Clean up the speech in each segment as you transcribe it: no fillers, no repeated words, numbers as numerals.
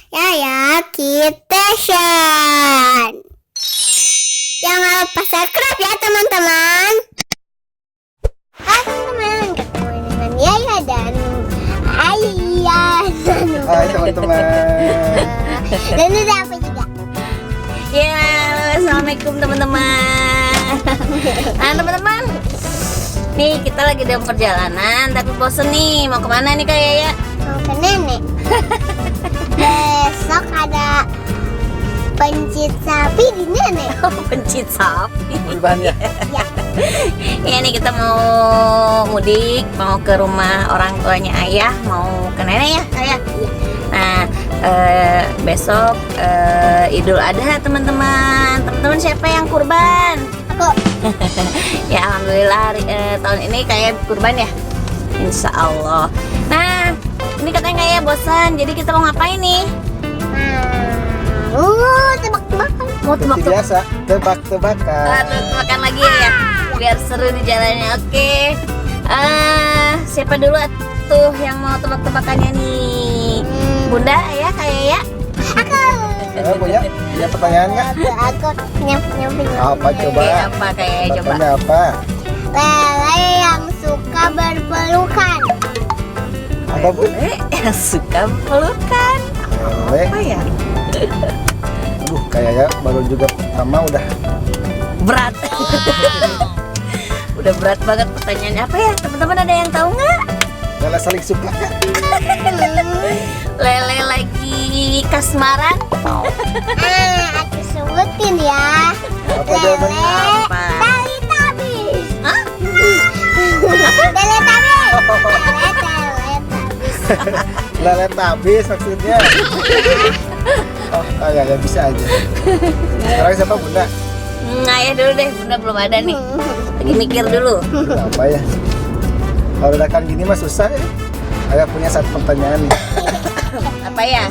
Yaya Kitchen. Jangan lupa subscribe ya teman-teman. Hai teman-teman, ketemu dengan Yaya dan Ayah. Hai teman-teman. Dan udah apa juga? Ya, assalamualaikum teman-teman. Nah teman-teman, nih kita lagi dalam perjalanan tapi bosen nih. Mau kemana nih Kak Yaya? Mau ke nenek. Besok ada pencit sapi di nenek. Pencit sapi. Kurbannya. Ya nih kita mau mudik, mau ke rumah orang tuanya Ayah, mau ke nenek ya Ayah. Nah besok Idul Adha teman-teman. Teman-teman siapa yang kurban? Aku. Ya alhamdulillah tahun ini kayak kurban ya, Insya Allah. Nah ini katanya kayak bosan, jadi kita mau ngapain nih? Tebak-tebakan. Mau Seperti tebak-tebak. biasa, tebak-tebakan. Makan lagi ya, biar seru di jalannya. Oke. Siapa dulu tuh yang mau tebak-tebakannya nih? Bunda ya, kayak ya. Aku. Punya pertanyaan nggak? Aku nyampe. Apa coba? Oke, apa kayak coba? Tebakannya apa? Lele yang suka berpelukan. Apa pun? Yang suka pelukan. Lele. Apa ya? Aduh, kayaknya baru juga pertama udah. Berat. Udah berat banget pertanyaannya. Apa ya? Teman-teman ada yang tahu nggak? Lele saling suka kan? Lele lagi kasmaran. Aku sebutin ya. Apa jawabannya? Apa? Teletubbies. Hah? Teletubbies. Lele tabis maksudnya. Oh, ya bisa aja. Sekarang siapa Bunda? Ayah dulu deh, Bunda belum ada nih. Lagi mikir dulu. Apa ya? Kalau dadakan gini mah susah ya. Ayah punya satu pertanyaan nih. Apa ya?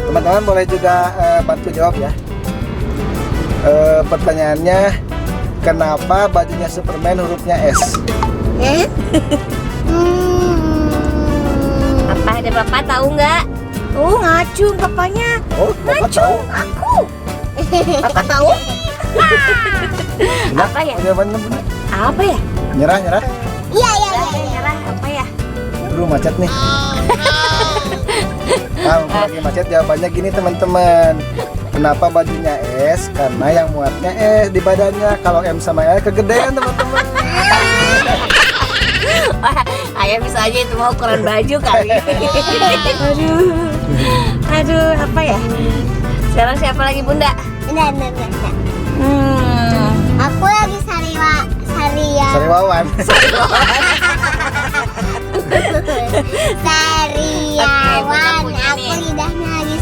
Teman-teman boleh juga bantu jawab ya. Pertanyaannya, kenapa bajunya Superman hurufnya S? Apa ada bapak tahu nggak? Oh ngacung papanya. Oh, Bapak tahu? Aku. Bapak tahu? Bunda, Apa ya? Jawabannya Bunda? Apa ya? Nyerah. Iya. Nyerah apa ya? Aduh, macet nih. Mumpung lagi macet, jawabannya gini teman-teman. Kenapa bajunya S? Karena yang muatnya S di badannya. Kalau M sama L kegedean teman-teman. Wah, ayah bisa aja itu mau ukuran baju kali. Aduh, apa ya? Sekarang siapa lagi Bunda? Enggak. Aku lagi Sariwawan. Sariawan. punya Aku nih. lidahnya lagi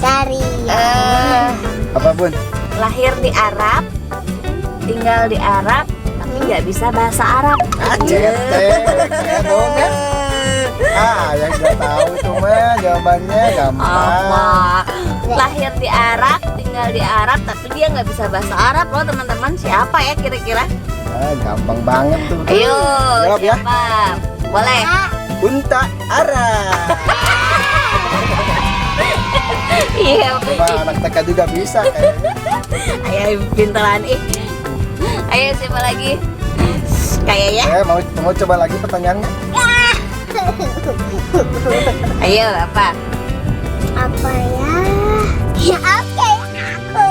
Sariawan. Apa Bun? Lahir di Arab, tinggal di Arab, tapi nggak bisa bahasa Arab. Saya dong ya. Yang nggak tahu itu mah jawabannya gampang. Apa? Lahir di Arab, tinggal di Arab, tapi dia nggak bisa bahasa Arab loh teman-teman. Siapa ya kira-kira? Gampang banget tuh. Ayo, Jawab ya. siapa? Boleh. Unta Arab. Iya. Coba anak TK juga bisa kayaknya. Ayo pintaran ih. Ayo siapa lagi? Kayak ya. Mau coba lagi pertanyaannya? Ayo apa? Apa ya? Ya oke, aku.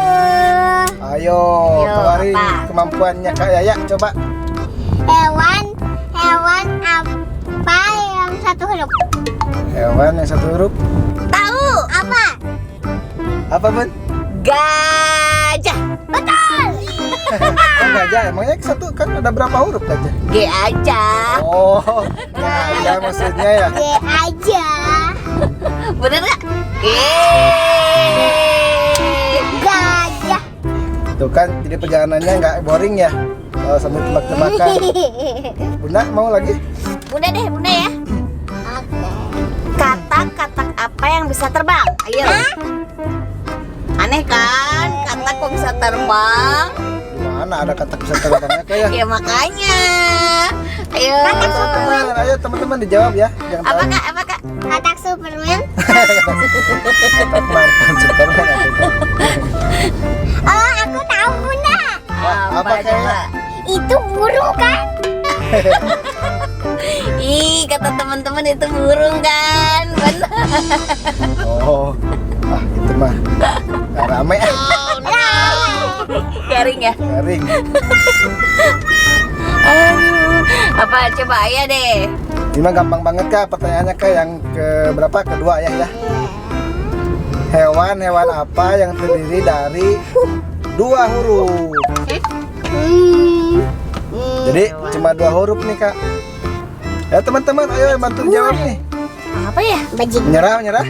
Ayo, keluarin apa? kemampuannya Kak Yaya, coba. Hewan apa yang satu huruf? Hewan yang satu huruf. Tahu? Apa? Apa Bun? Gajah. Betul. Oh, gajah. Emangnya satu kan ada berapa huruf gajah? G aja. Oh, gajah maksudnya ya. G aja. Bener nggak? Gajah. Tuh kan, jadi perjalanannya nggak boring ya. Kalau sambil tebak-tebakan. Bunda mau lagi? Bunda deh, Bunda ya. Oke. Kata-kata apa yang bisa terbang? Ayo. Aneh kan? Kata kok bisa terbang? Mana ada kata bisa terbangnya kayak? Ya makanya. Ayo. Teman-teman dijawab ya. Jangan Apa tahu. Kak? Apa Kak? Katak Superman. Teman. Apa kayak? Itu burung kan? Ih, kata teman-teman itu burung kan? Benar. Oh, itu mah nggak rame. Garing ya? Garing. Apa coba Ayah deh. Ini mah gampang banget Kak, pertanyaannya Kak yang ke berapa? Kedua ya. Hewan apa yang terdiri dari 2 huruf? Jadi cuma 2 huruf nih Kak. Ya teman-teman, ayo bantu jawab nih. Apa ya? Bajing. Menyerah. Nyerah.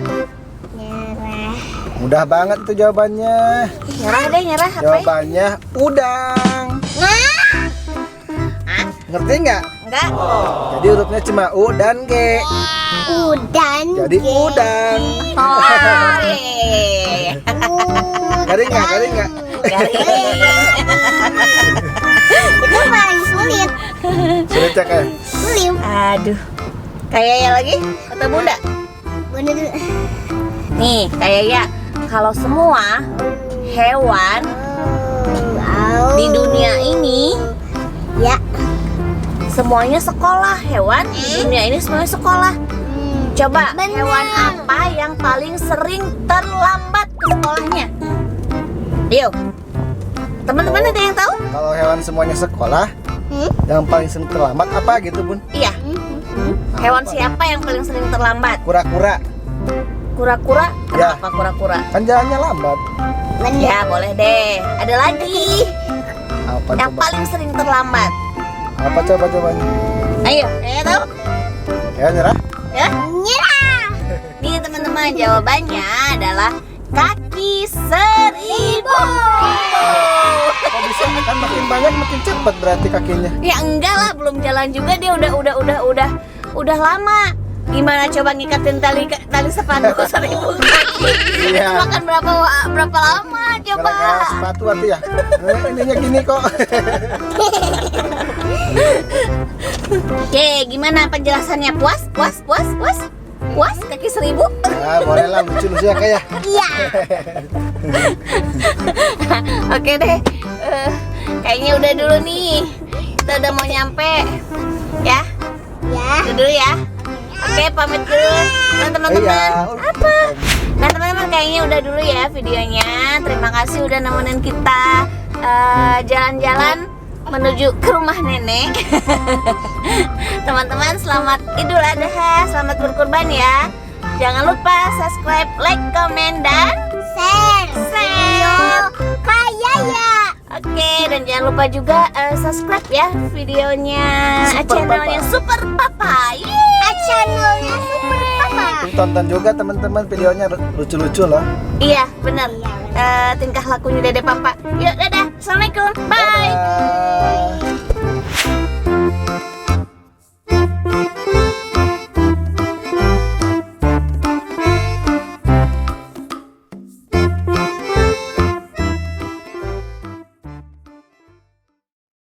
Mudah banget itu jawabannya. Nyerah deh, nyerah. Apa ya? Jawabannya udang. Ngerti nggak? Enggak. Jadi hurufnya cuma U dan G. Udan. Jadi udang. Oh, iya. Garing nggak? Garing nggak? Garing. Itu paling sulit. Sulit ya Kak? Sulit. Aduh. Kayak ya lagi? Kata Bunda. Bener. Nih, kayak ya. Kalau semua hewan di dunia ini Ya. semuanya sekolah, hewan di dunia ini semuanya sekolah. Coba Bener. hewan apa yang paling sering terlambat ke sekolahnya? Yo, teman-teman ada yang tahu? Kalau hewan semuanya sekolah, yang paling sering terlambat apa gitu Bun? Iya. Hewan siapa yang paling sering terlambat? Kura-kura. Kura-kura? Ya. Kenapa kura-kura? Kan jalannya lambat. Ya boleh deh. Ada lagi Apa yang coba? paling sering terlambat. Apa coba-cobanya? Ayo, tahu? Ya nyerah. Ya? Nyerah. Nih teman-teman, jawabannya adalah kaki seribu. Kok bisa kan makin banyak makin cepat berarti kakinya. Ya enggak lah, belum jalan juga dia udah lama. Gimana coba ngikatin tali sepatu 1000 kaki? Iya. Itu makan berapa lama coba? Gara-gara sepatu hati ya. Ininya gini kok. Oke, gimana penjelasannya? Puas? Puas kaki 1000? Ya boleh lah, lucu-lucu ya Kak ya. Iya. Oke deh. Kayaknya udah dulu nih. Kita udah mau nyampe. Ya. Ya. Udah dulu ya. Oke, pamit dulu. Nah, teman-teman. Iya. Apa? Nah, teman-teman kayaknya udah dulu ya videonya. Terima kasih udah nemenin kita jalan-jalan menuju ke rumah nenek. Teman-teman, selamat Idul Adha, selamat berkurban ya. Jangan lupa subscribe, like, komen, dan Share. Kayak ya. oke, dan jangan lupa juga subscribe ya videonya Super channelnya Papa. Super Papa. Yeay. Channelnya Super Papa. Tonton juga teman-teman videonya lucu-lucu loh. Iya, benar. Tingkah lakunya Dede Papa. Yuk, dadah. Assalamualaikum. Bye. Dadah.